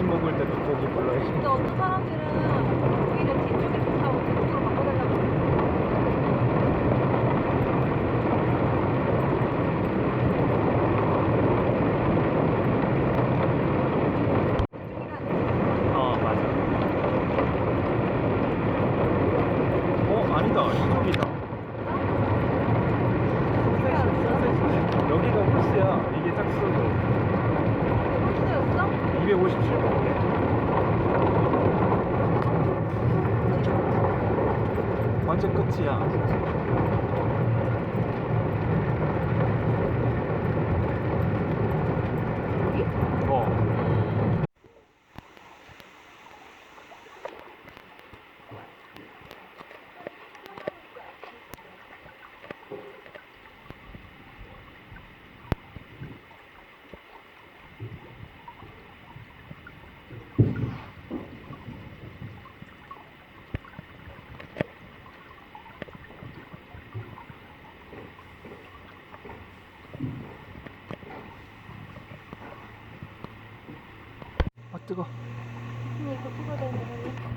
점심 먹을 때도 거기 불러야지. 근데 어떤 사람들은 오히려 뒤쪽에 좋다고 뒤쪽으로 바꿔달라고 어, 맞아. 아니다. 이쪽이다. 여기가 홀스야. 이게 짝수고. 홀수였어? 257번. 완전 끝이야. 여기? 어. 아, 뜨거. 이거 찍어야 되는 거네.